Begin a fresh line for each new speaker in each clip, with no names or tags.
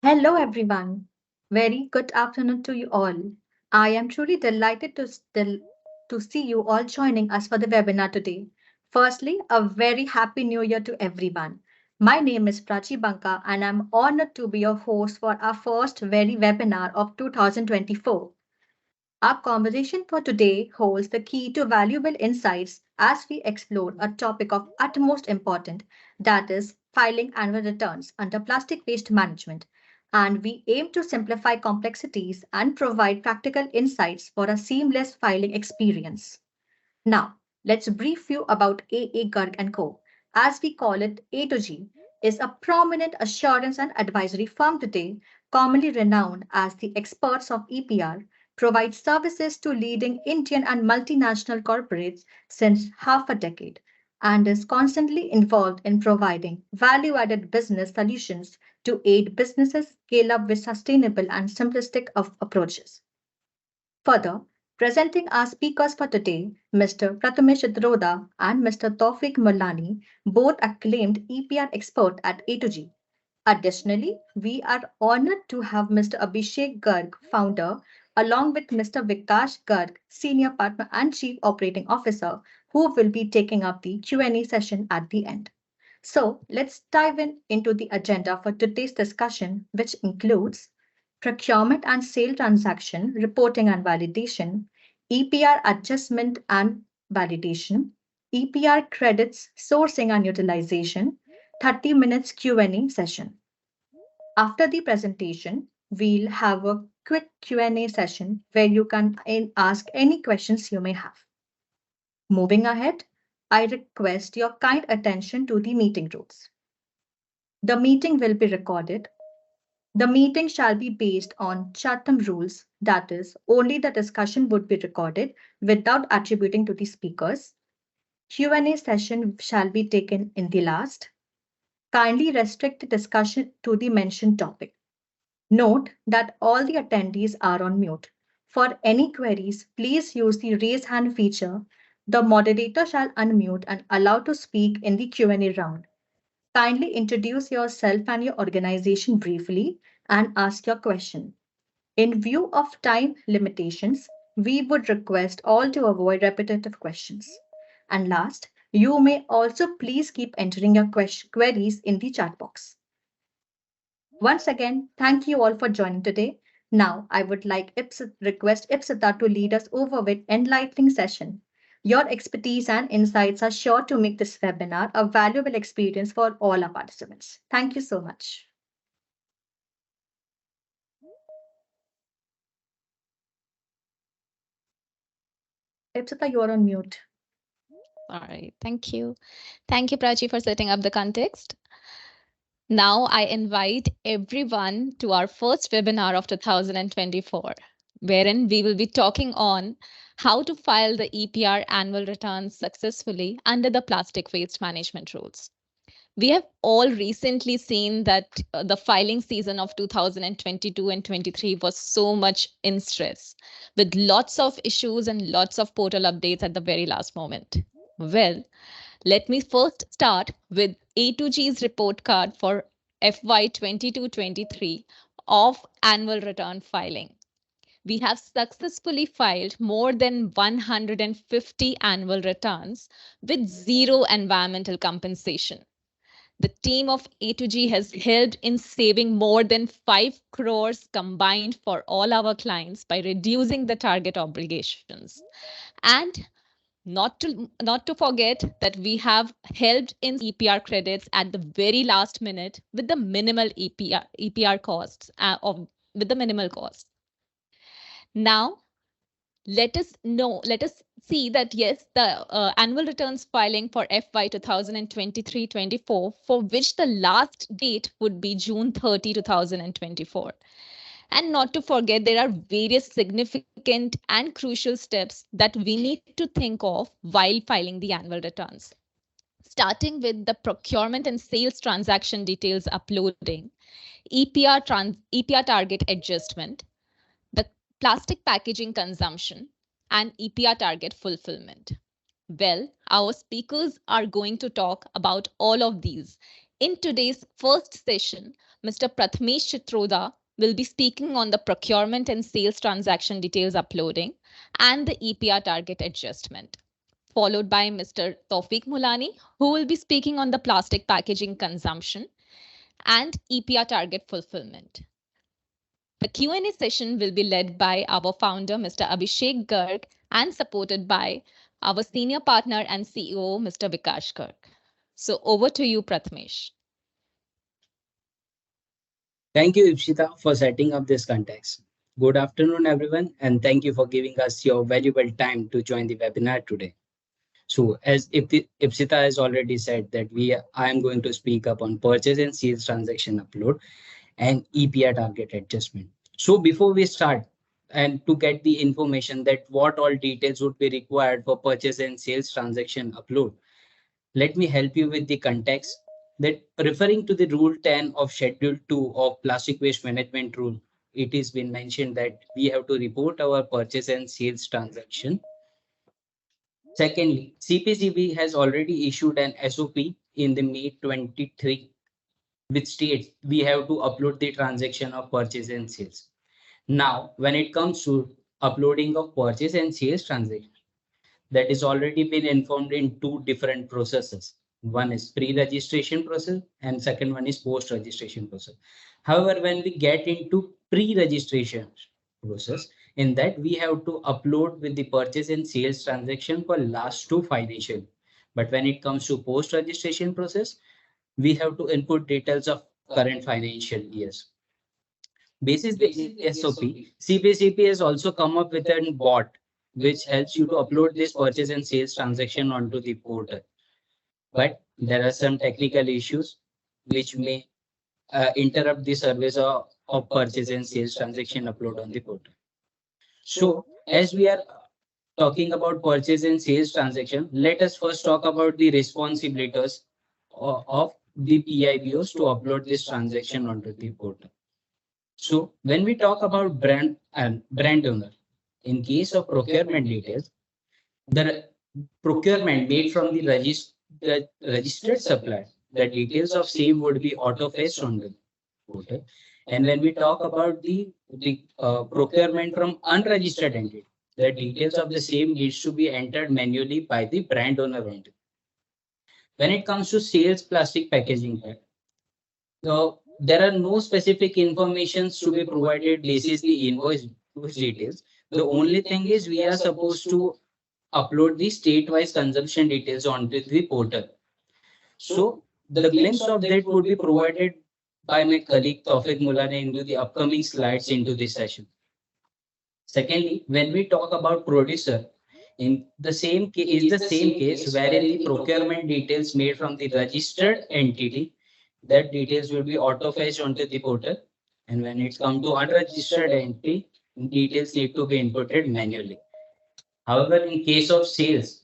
Hello, everyone. Very good afternoon to you all. I am truly delighted to see you all joining us for the webinar today. Firstly, a very happy new year to everyone. My name is Prachi Banka and I'm honored to be your host for our first very webinar of 2024. Our conversation for today holds the key to valuable insights as we explore a topic of utmost importance, that is, filing annual returns under plastic waste management. And we aim to simplify complexities and provide practical insights for a seamless filing experience. Now, let's brief you about AA Garg and Co. As we call it, A to G is a prominent assurance and advisory firm today, commonly renowned as the experts of EPR, provides services to leading Indian and multinational corporates since half a decade and is constantly involved in providing value-added business solutions to aid businesses scale up with sustainable and simplistic of approaches. Further, presenting our speakers for today, Mr. Prathamesh Chitrodha and Mr. Tawfiq Mulani, both acclaimed EPR expert at A to G. Additionally, we are honored to have Mr. Abhishek Garg, founder, along with Mr. Vikash Garg, senior partner and chief operating officer, who will be taking up the Q&A session at the end. So let's dive into the agenda for today's discussion, which includes procurement and sale transaction reporting and validation, EPR adjustment and validation, EPR credits sourcing and utilization, 30 minutes Q&A session. After the presentation, we'll have a quick Q&A session where you can ask any questions you may have. Moving ahead, I request your kind attention to the meeting rules. The meeting will be recorded. The meeting shall be based on Chatham rules, that is, only the discussion would be recorded without attributing to the speakers. Q&A session shall be taken in the last. Kindly restrict the discussion to the mentioned topic. Note that all the attendees are on mute. For any queries, please use the raise hand feature. The moderator shall unmute and allow to speak in the Q&A round. Kindly introduce yourself and your organization briefly and ask your question. In view of time limitations, we would request all to avoid repetitive questions. And last, you may also please keep entering your queries in the chat box. Once again, thank you all for joining today. Now, I would like request Ipsita to lead us over with enlightening session. Your expertise and insights are sure to make this webinar a valuable experience for all our participants. Thank you so much. Ipsita, you're on mute.
All right, thank you. Thank you, Prachi, for setting up the context. Now I invite everyone to our first webinar of 2024, wherein we will be talking on how to file the EPR annual returns successfully under the plastic waste management rules. We have all recently seen that the filing season of 2022 and 23 was so much in stress, with lots of issues and lots of portal updates at the very last moment. Well, let me first start with A2G's report card for FY 22-23 of annual return filing. We have successfully filed more than 150 annual returns with zero environmental compensation. The team of A2G has helped in saving more than 5 crores combined for all our clients by reducing the target obligations. And not to forget that we have helped in EPR credits at the very last minute with the minimal EPR costs with the minimal costs. Now, let us see that yes, the annual returns filing for FY 2023-24, for which the last date would be June 30, 2024. And not to forget, there are various significant and crucial steps that we need to think of while filing the annual returns. Starting with the procurement and sales transaction details uploading, EPR target adjustment, the plastic packaging consumption, and EPR target fulfillment. Well, our speakers are going to talk about all of these. In today's first session, Mr. Prathmesh Chitroda will be speaking on the procurement and sales transaction details uploading and the EPR target adjustment, followed by Mr. Tawfiq Mulani, who will be speaking on the plastic packaging consumption and EPR target fulfillment. The Q&A session will be led by our founder, Mr. Abhishek Garg, and supported by our senior partner and CEO, Mr. Vikash Garg. So over to you, Prathmesh.
Thank you, Ipshita, for setting up this context. Good afternoon, everyone, and thank you for giving us your valuable time to join the webinar today. So, as Ipshita has already said, that I am going to speak up on purchase and sales transaction upload and EPR target adjustment. So, before we start, and to get the information that what all details would be required for purchase and sales transaction upload, let me help you with the context that referring to the rule 10 of schedule 2 of plastic waste management rule, it is been mentioned that we have to report our purchase and sales transaction. Secondly, CPCB has already issued an SOP in the May 23, which states we have to upload the transaction of purchase and sales. Now, when it comes to uploading of purchase and sales transaction, that is already been informed in two different processes. One is pre-registration process and second one is post-registration process. However, when we get into pre-registration process, in that we have to upload with the purchase and sales transaction for last two financial. But when it comes to post-registration process, we have to input details of current financial years. Basis the SOP, CPCP has also come up with a bot which helps you to upload this purchase and sales transaction onto the portal. But there are some technical issues which may interrupt the service of purchase and sales transaction upload on the portal. So, as we are talking about purchase and sales transaction, let us first talk about the responsibilities of the PIBOs to upload this transaction onto the portal. So, when we talk about brand and brand owner, in case of procurement details, the procurement made from the registered supplier, the details of same would be auto-fetched on the portal. And when we talk about the procurement from unregistered entity, the details of the same needs to be entered manually by the brand owner only. When it comes to sales plastic packaging, so there are no specific informations to be provided basis the invoice details. The only thing is we are supposed to upload the state-wise consumption details onto the portal. So the glimpse of that would be provided by my colleague Tawfiq Mulani into the upcoming slides into this session. Secondly, when we talk about producer, in the same case is the same case wherein the procurement details made from the registered entity, that details will be auto-fetched onto the portal. And when it's come to unregistered entity, details need to be inputted manually. However, in case of sales,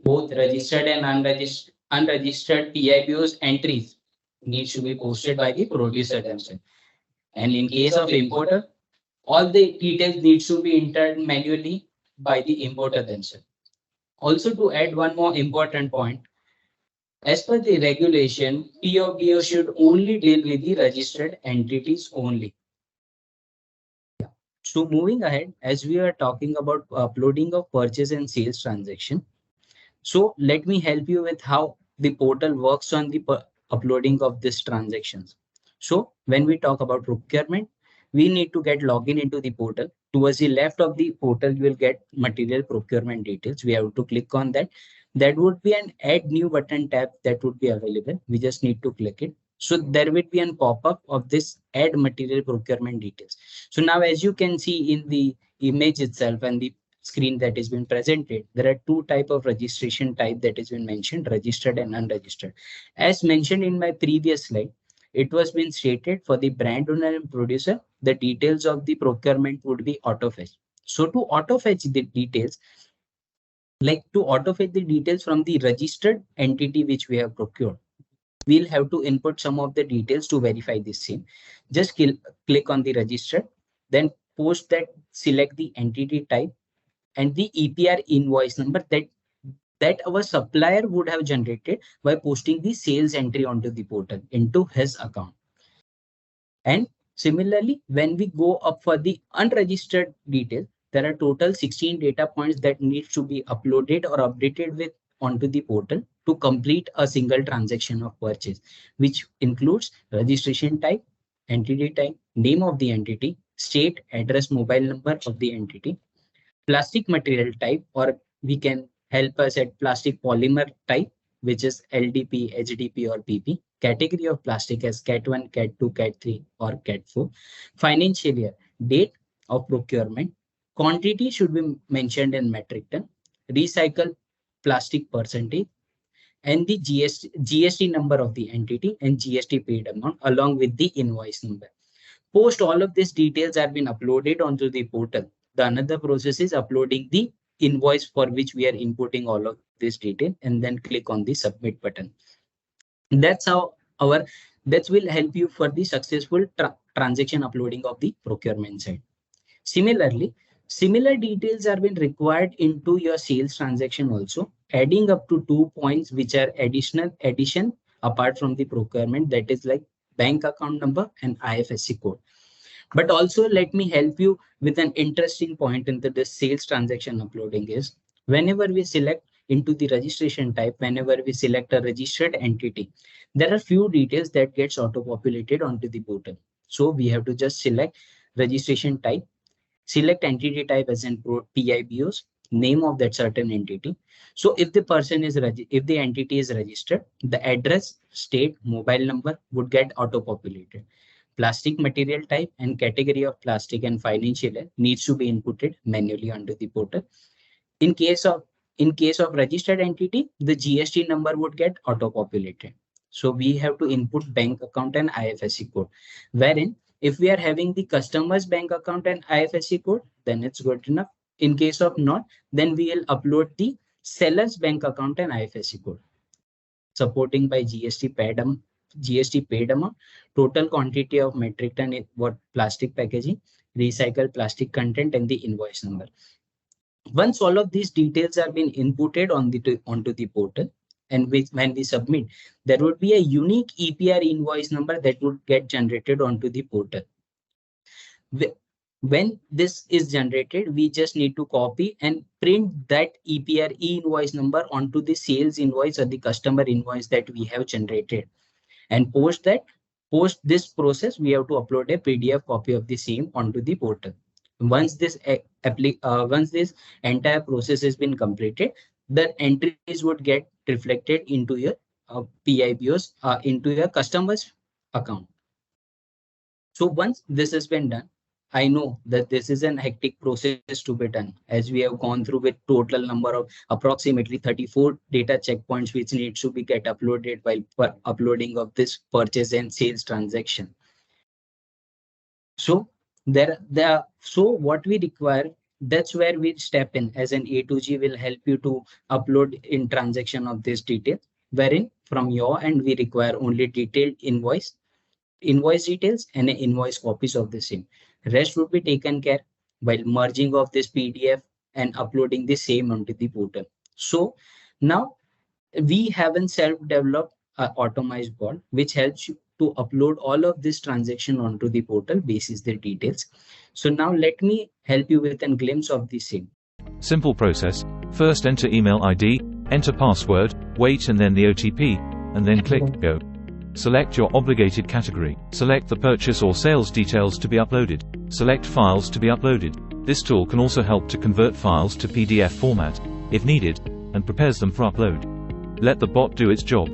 both registered and unregistered PIBOs entries needs to be posted by the producer themselves. And in case of importer, all the details needs to be entered manually by the importer themselves. Also, to add one more important point, as per the regulation, PIBO should only deal with the registered entities only. So moving ahead, as we are talking about uploading of purchase and sales transaction, so let me help you with how the portal works on the uploading of these transactions. So when we talk about procurement, we need to get login into the portal. Towards the left of the portal, you will get material procurement details. We have to click on that. That would be an add new button tab that would be available. We just need to click it. So there will be a pop-up of this add material procurement details. So now as you can see in the image itself and the screen that has been presented, there are two type of registration type that has been mentioned, registered and unregistered. As mentioned in my previous slide, it was been stated for the brand owner and producer, the details of the procurement would be auto-fetched. So to auto-fetch the details, like to auto-fetch the details from the registered entity which we have procured, we'll have to input some of the details to verify this same. Just click on the registered, then post that, select the entity type and the EPR invoice number that our supplier would have generated by posting the sales entry onto the portal into his account. And similarly, when we go up for the unregistered detail, there are total 16 data points that needs to be uploaded or updated with onto the portal to complete a single transaction of purchase, which includes registration type, entity type, name of the entity, state, address, mobile number of the entity, plastic material type, or we can help us at plastic polymer type, which is LDP, HDP, or PP. Category of plastic as Cat 1, Cat 2, Cat 3, or Cat 4. Financial year, date of procurement. Quantity should be mentioned in metric ton. Recycle plastic percentage and the GST number of the entity and GST paid amount along with the invoice number. Post all of these details have been uploaded onto the portal. The another process is uploading the invoice for which we are inputting all of this detail and then click on the submit button. That's how our that will help you for the successful transaction uploading of the procurement side. Similarly, similar details are been required into your sales transaction also, adding up to 2 points which are addition apart from the procurement, that is like bank account number and IFSC code. But also let me help you with an interesting point into the sales transaction uploading is whenever we select into the registration type, whenever we select a registered entity, there are few details that gets auto-populated onto the portal. So we have to just select registration type, select entity type as in PIBOs, name of that certain entity. So if the person is if the entity is registered, the address, state, mobile number would get auto-populated. Plastic material type and category of plastic and financial needs to be inputted manually onto the portal. In case of registered entity, the GST number would get auto-populated. So we have to input bank account and IFSC code. Wherein if we are having the customer's bank account and IFSC code, then it's good enough. In case of not, then we will upload the seller's bank account and IFSC code. Supporting by GST paid amount, total quantity of metric ton in what plastic packaging, recycled plastic content, and the invoice number. Once all of these details are been inputted onto the portal, and when we submit, there would be a unique EPR invoice number that would get generated onto the portal. When this is generated, we just need to copy and print that EPR invoice number onto the sales invoice or the customer invoice that we have generated. And post this process, we have to upload a PDF copy of the same onto the portal. Once this entire process has been completed, the entries would get reflected into your PIBOs into your customer's account. So once this has been done, I know that this is an hectic process to be done, as we have gone through with total number of approximately 34 data checkpoints which needs to be get uploaded while uploading of this purchase and sales transaction. So so what we require, that's where we step in as an A to G will help you to upload in transaction of this detail, wherein from your end we require only detailed invoice details and invoice copies of the same. Rest would be taken care while merging of this PDF and uploading the same onto the portal. So now we have a self-developed automized bot which helps you to upload all of this transaction onto the portal basis the details. So now let me help you with a glimpse of the same.
Simple process. First enter email ID, enter password, wait and then the OTP, and then click Go. Select your obligated category. Select the purchase or sales details to be uploaded. Select files to be uploaded. This tool can also help to convert files to PDF format, if needed, and prepares them for upload. Let the bot do its job.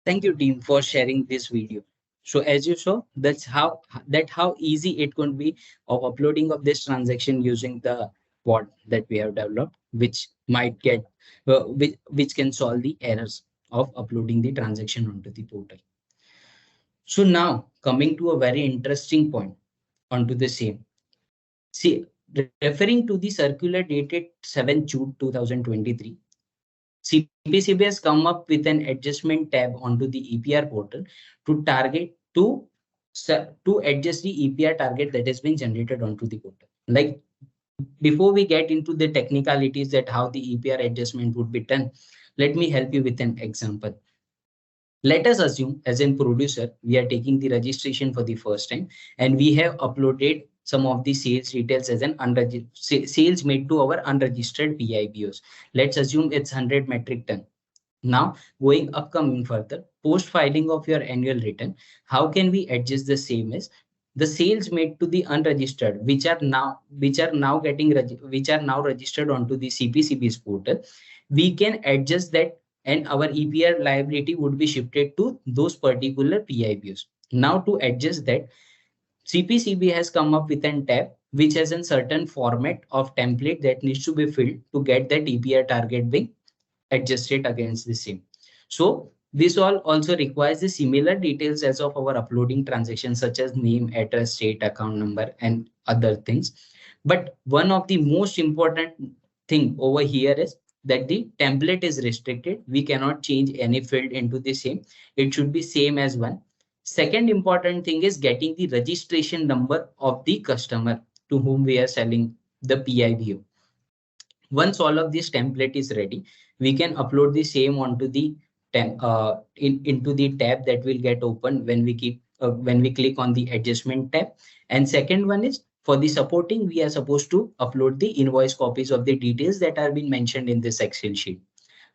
Thank you, team, for sharing this video. So as you saw, that's how easy it could be of uploading of this transaction using the bot that we have developed, which might get which can solve the errors of uploading the transaction onto the portal. So now coming to a very interesting point onto the same. See, referring to the circular dated 7 June 2023, CPCB has come up with an adjustment tab onto the EPR portal to target to adjust the EPR target that has been generated onto the portal. Like, before we get into the technicalities that how the EPR adjustment would be done, let me help you with an example. Let us assume as a producer, we are taking the registration for the first time and we have uploaded some of the sales details as an sales made to our unregistered PIBOs. Let's assume it's 100 metric ton. Now, going upcoming further, post filing of your annual return, how can we adjust the same as the sales made to the unregistered, which are now registered onto the CPCB's portal? We can adjust that, and our EPR liability would be shifted to those particular PIBOs. Now, to adjust that, CPCB has come up with an tab which has a certain format of template that needs to be filled to get that EPR target being adjusted against the same. So this all also requires the similar details as of our uploading transactions, such as name, address, state, account number, and other things. But one of the most important thing over here is that the template is restricted. We cannot change any field into the same. It should be same as one. Second important thing is getting the registration number of the customer to whom we are selling the PIBO. Once all of this template is ready, we can upload the same onto the into the tab that will get open when we click on the adjustment tab. And second one is, for the supporting, we are supposed to upload the invoice copies of the details that are being mentioned in this Excel sheet.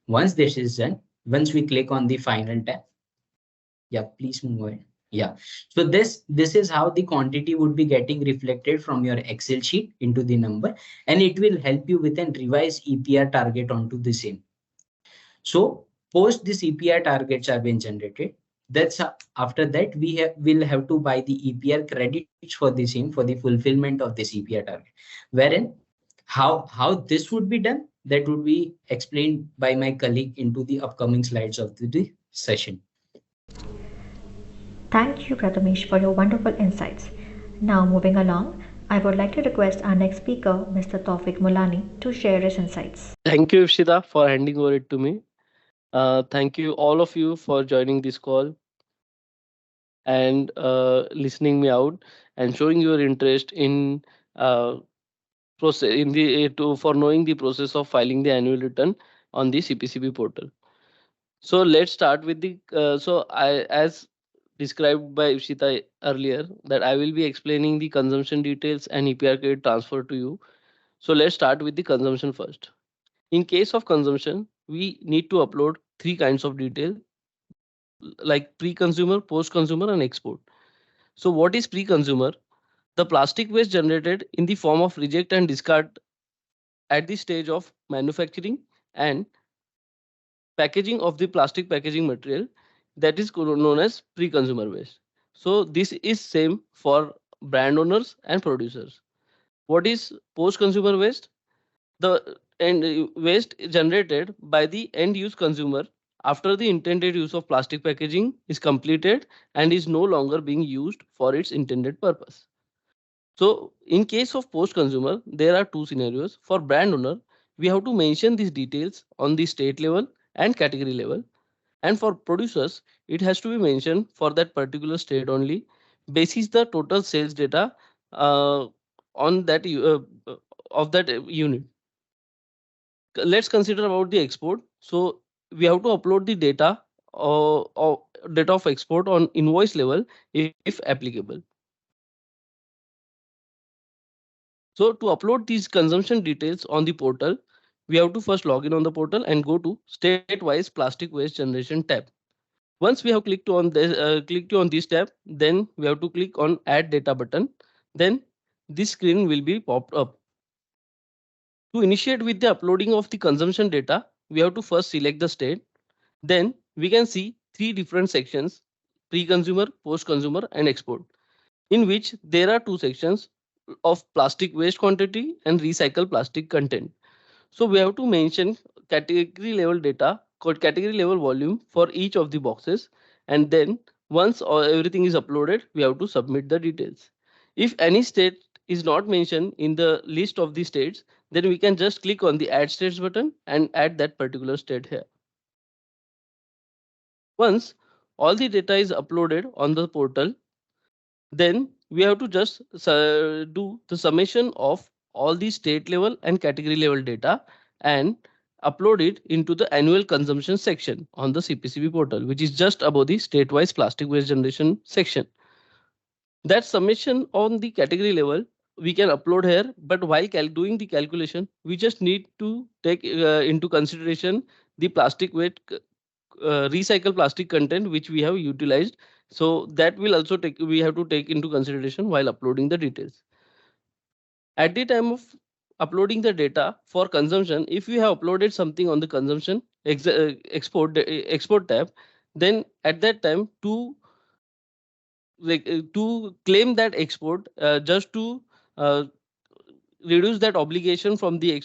Once this is done, once we click on the final tab, yeah, please move on. Yeah, so this is how the quantity would be getting reflected from your Excel sheet into the number, and it will help you with an revised EPR target onto the same. So post this EPR targets are being generated. After that will have to buy the EPR credits for the same, for the fulfillment of this EPR target. Wherein how this would be done, that would be explained by my colleague into the upcoming slides of the session.
Thank you, Prathamesh, for your wonderful insights. Now, moving along, I would like to request our next speaker, Mr. Tawfiq Mulani, to share his insights.
Thank you, Ishita, for handing over it to me. Thank you, all of you, for joining this call and listening me out and showing your interest in process in the to for knowing the process of filing the annual return on the CPCB portal. So let's start with the as described by Ishita earlier, that I will be explaining the consumption details and EPR credit transfer to you. So let's start with the consumption first. In case of consumption, we need to upload three kinds of detail, like pre-consumer, post-consumer, and export. So what is pre-consumer? The plastic waste generated in the form of reject and discard at the stage of manufacturing and packaging of the plastic packaging material, that is known as pre-consumer waste. So this is same for brand owners and producers. What is post-consumer waste? The end waste generated by the end use consumer after the intended use of plastic packaging is completed and is no longer being used for its intended purpose. So in case of post consumer, there are two scenarios. For brand owner, we have to mention these details on the state level and category level. And for producers, it has to be mentioned for that particular state only, basis the total sales data on that of that unit. Let's consider about the export. So we have to upload the data or data of export on invoice level if applicable. So to upload these consumption details on the portal, we have to first log in on the portal and go to state-wise plastic waste generation tab. Once we have clicked on this tab, then we have to click on add data button. Then this screen will be popped up. To initiate with the uploading of the consumption data, we have to first select the state. Then we can see three different sections: pre-consumer, post-consumer, and export, in which there are two sections of plastic waste quantity and recycled plastic content. So we have to mention category level data, called category level volume, for each of the boxes. And then Once everything is uploaded, we have to submit the details. If any state is not mentioned in the list of the states, then we can just click on the add states button and add that particular state here. Once all the data is uploaded on the portal, then we have to just do the summation of all the state level and category level data and upload it into the annual consumption section on the CPCB portal, which is just above the state-wise plastic waste generation section. That summation on the category level we can upload here, but while doing the calculation, we just need to take into consideration the plastic weight recycled plastic content which we have utilized. So that will also take, we have to take into consideration while uploading the details. At the time of uploading the data for consumption, if we have uploaded something on the consumption export tab, then at that time to claim that export, just to uh, reduce that obligation from the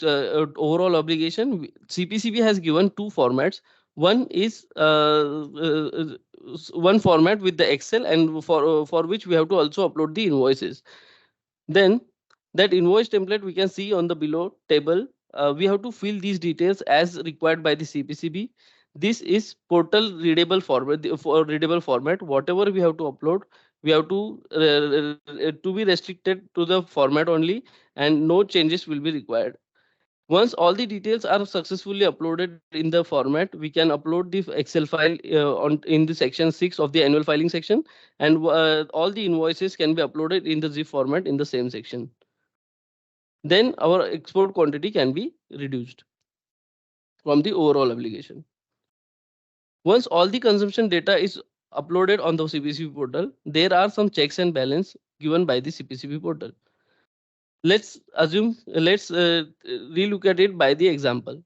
overall obligation, CPCB has given two formats. One is one format with the Excel, and for which we have to also upload the invoices. Then that invoice template we can see on the below table. We have to fill these details as required by the CPCB. This is portal readable format. For readable format, whatever we have to upload, we have to be restricted to the format only, and no changes will be required. Once all the details are successfully uploaded in the format, we can upload the Excel file in the section 6 of the annual filing section, and all the invoices can be uploaded in the zip format in the same section. Then our export quantity can be reduced from the overall obligation. Once all the consumption data is uploaded on the CPCB portal, there are some checks and balance given by the CPCB portal. Let's relook at it by the example.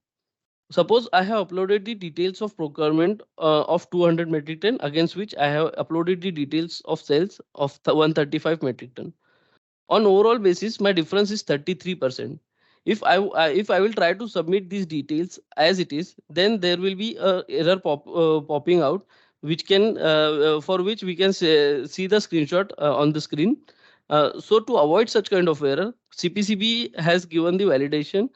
Suppose I have uploaded the details of procurement of 200 metric ton, against which I have uploaded the details of sales of 135 metric ton. On overall basis, my difference is 33%. If I will try to submit these details as it is, then there will be a error popping out, which can for which we can see the screenshot on the screen. So to avoid such kind of error, CPCB has given the validation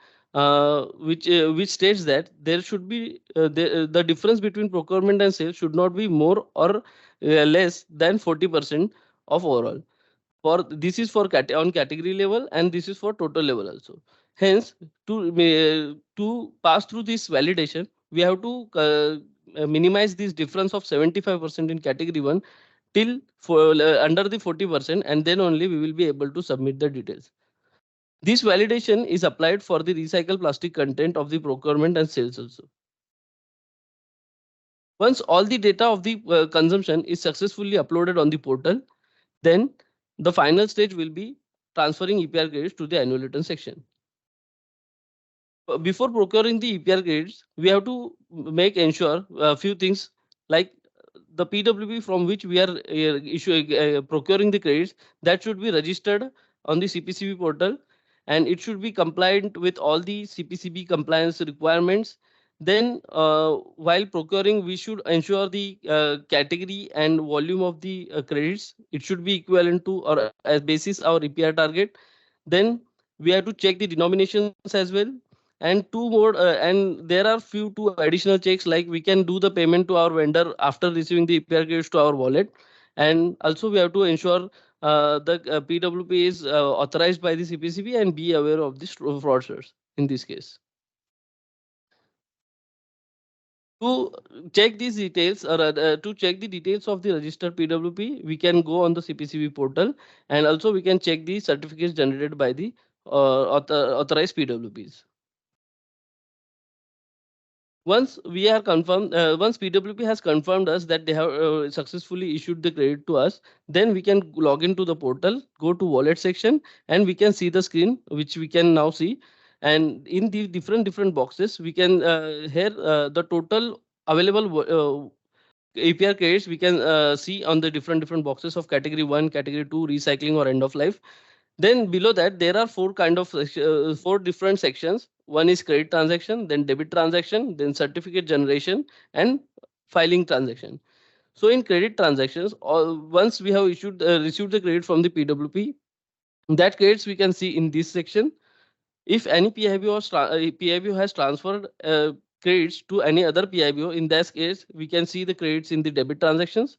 which states that there should be the difference between procurement and sales should not be more or less than 40% of overall. For this is for on category level, and this is for total level also. Hence, to pass through this validation, we have to minimize this difference of 75% in category 1 till under the 40%, and then only we will be able to submit the details. This validation is applied for the recycled plastic content of the procurement and sales also. Once all the data of the consumption is successfully uploaded on the portal, then the final stage will be transferring EPR credits to the annual return section. Before procuring the EPR credits, we have to make ensure a few things, like the PWP from which we are procuring the credits, that should be registered on the CPCB portal, and it should be compliant with all the CPCB compliance requirements. Then while procuring, we should ensure the category and volume of the credits. It should be equivalent to or as basis our EPR target. Then we have to check the denominations as well. And two more, and there are two additional checks, like we can do the payment to our vendor after receiving the EPR credits to our wallet. And also we have to ensure the PWP is authorized by the CPCB and be aware of the fraudsters in this case. To check these details, or to check the details of the registered PWP, we can go on the CPCB portal, and also we can check the certificates generated by the authorized PWPs. Once we are confirmed, once PWP has confirmed us that they have successfully issued the credit to us, then we can log into the portal, go to wallet section, and we can see the screen, which we can now see. And in the different boxes, we can here the total available APR credits we can see on the different boxes of category 1, category 2, recycling or end of life. Then below that, there are four different sections. One is credit transaction, then debit transaction, then certificate generation, and filing transaction. So in credit transactions, once we have received the credit from the PWP, that credits we can see in this section. If any PIBO has transferred credits to any other PIBO, in that case, we can see the credits in the debit transactions.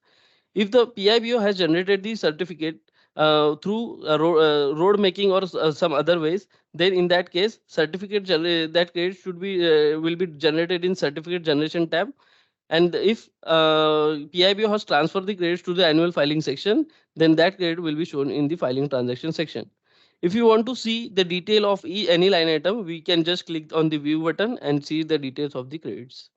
If the PIBO has generated the certificate through road making or some other ways, then in that case, that credit should be will be generated in certificate generation tab. And if PIBO has transferred the credits to the annual filing section, then that credit will be shown in the filing transaction section. If you want to see the detail of any line item, we can just click on the view button and see the details of the credits.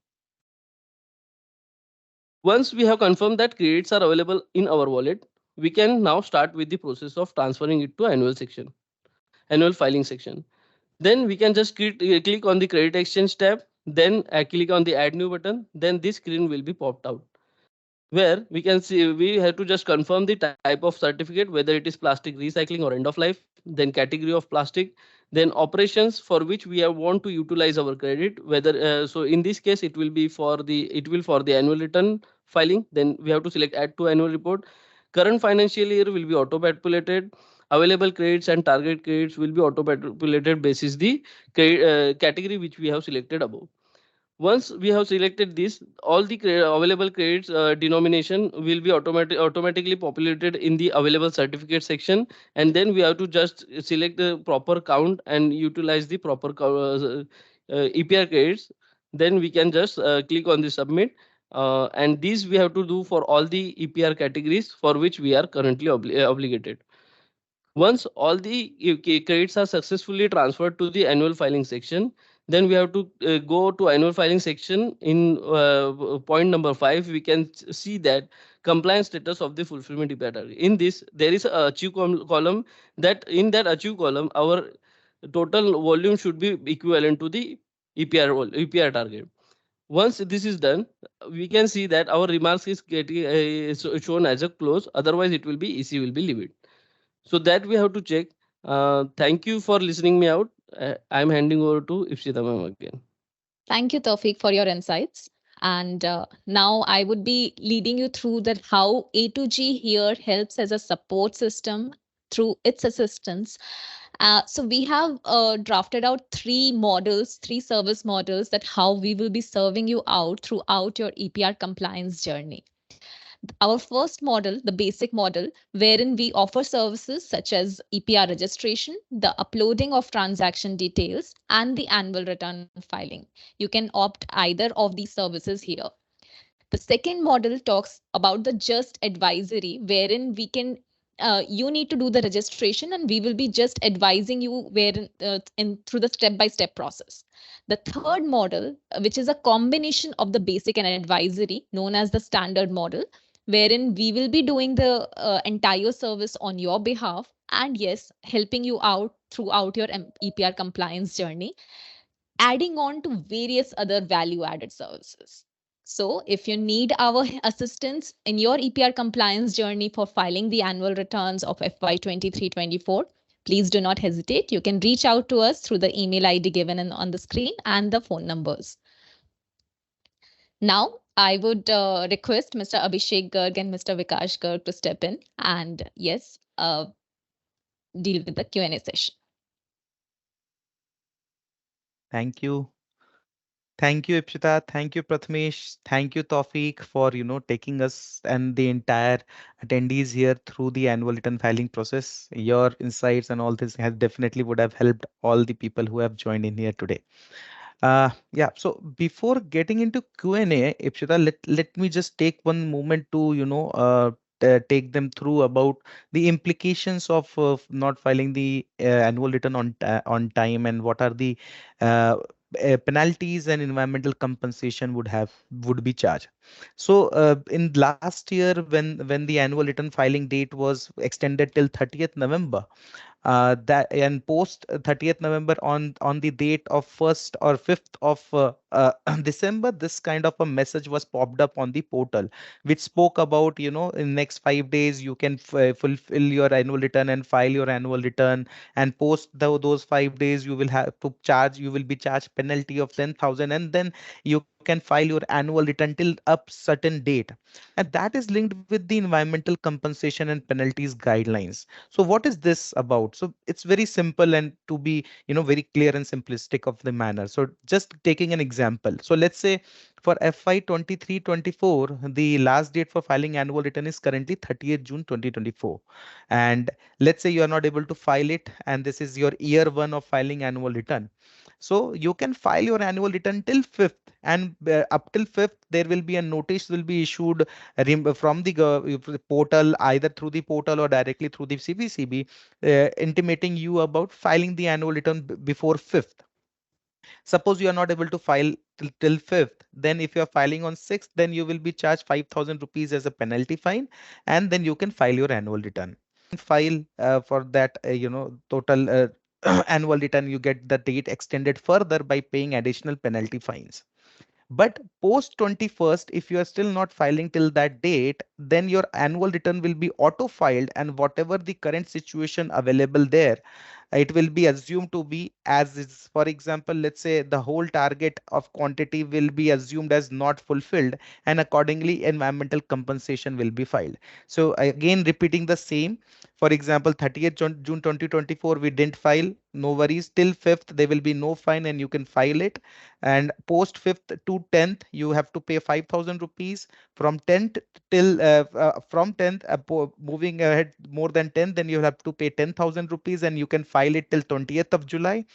Once we have confirmed that credits are available in our wallet, we can now start with the process of transferring it to annual filing section. Then we can just click on the credit exchange tab, then click on the add new button, then this screen will be popped out, where we can see we have to just confirm the type of certificate, whether it is plastic recycling or end of life, then category of plastic, then operations for which we have want to utilize our credit, whether so in this case it will for the annual return filing, then we have to select add to annual report. Current financial year will be auto populated. Available credits and target credits will be auto populated basis the category which we have selected above. Once we have selected this, all the available credits denomination will be automatically populated in the available certificate section, and then we have to just select the proper count and utilize the proper EPR credits. Then we can just click on the submit, and these we have to do for all the EPR categories for which we are currently obligated. Once all the credits are successfully transferred to the annual filing section, then we have to go to annual filing section. In point number 5, we can see that compliance status of the fulfillment EPR target. In this, there is a achieve column. That in that achieve column, our total volume should be equivalent to the EPR target. Once this is done, we can see that our remarks is getting shown as a close. Otherwise, it will be EC will be leave it. So that we have to check. Thank you for listening me out. I'm handing over to Ipsita ma'am again.
Thank you, Tawfiq, for your insights. And now I would be leading you through that how A2G here helps as a support system through its assistance. So we have drafted out three service models that how we will be serving you out throughout your EPR compliance journey. Our first model, the basic model, wherein we offer services such as EPR registration, the uploading of transaction details, and the annual return filing. You can opt either of these services here. The second model talks about the just advisory, wherein we can you need to do the registration and we will be just advising you in through the step-by-step process. The third model, which is a combination of the basic and advisory, known as the standard model, wherein we will be doing the entire service on your behalf and yes, helping you out throughout your EPR compliance journey, adding on to various other value added services. So if you need our assistance in your EPR compliance journey for filing the annual returns of FY23-24, please do not hesitate. You can reach out to us through the email ID given on the screen and the phone numbers. Now, I would request Mr. Abhishek Garg and Mr. Vikash Garg to step in and yes, deal with the Q&A session.
Thank you. Thank you, Ipshita. Thank you, Prathamesh. Thank you, Tawfiq, for taking us and the entire attendees here through the annual return filing process. Your insights and all this has definitely would have helped all the people who have joined in here today. Yeah, so before getting into Q&A, Ipshita, let me just take one moment to take them through about the implications of not filing the annual return on time, and what are the penalties and environmental compensation would be charged. So in last year, when the annual return filing date was extended till 30th November, that and post 30th November, on the date of 1st or 5th of December, this kind of a message was popped up on the portal, which spoke about in next 5 days you can fulfill your annual return and file your annual return, and post those 5 days you will be charged penalty of 10,000, and then you can can file your annual return till up certain date, and that is linked with the environmental compensation and penalties guidelines. So what is this about? So it's very simple, and to be very clear and simplistic of the manner. So just taking an example, so let's say for FY 23-24, the last date for filing annual return is currently 30th June 2024. And let's say you are not able to file it, and this is your year one of filing annual return. So you can file your annual return till 5th, and up till 5th, there will be a notice will be issued from the portal, either through the portal or directly through the CBCB, intimating you about filing the annual return before 5th. Suppose you are not able to file till 5th, then if you are filing on 6th, then you will be charged 5,000 rupees as a penalty fine, and then you can file your annual return. File for that, total annual return, you get the date extended further by paying additional penalty fines. But post 21st, if you are still not filing till that date, then your annual return will be auto filed, and whatever the current situation available there, it will be assumed to be as is. For example, let's say the whole target of quantity will be assumed as not fulfilled, and accordingly environmental compensation will be filed. So again, repeating the same, for example, 30th June 2024 we didn't file, no worries, till 5th there will be no fine and you can file it. And post 5th to 10th you have to pay 5,000 rupees. From 10th till from 10th, moving ahead more than 10, then you have to pay 10,000 rupees, and you can file it till 20th of July.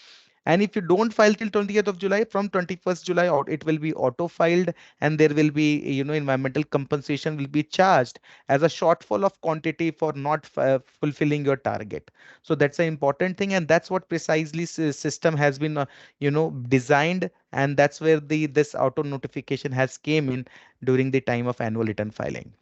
And if you don't file till 20th of July, from 21st July it will be auto filed, and there will be environmental compensation will be charged as a shortfall of quantity for not fulfilling your target. So that's an important thing, and that's what precisely system has been designed, and that's where the this auto notification has came in during the time of annual return filing.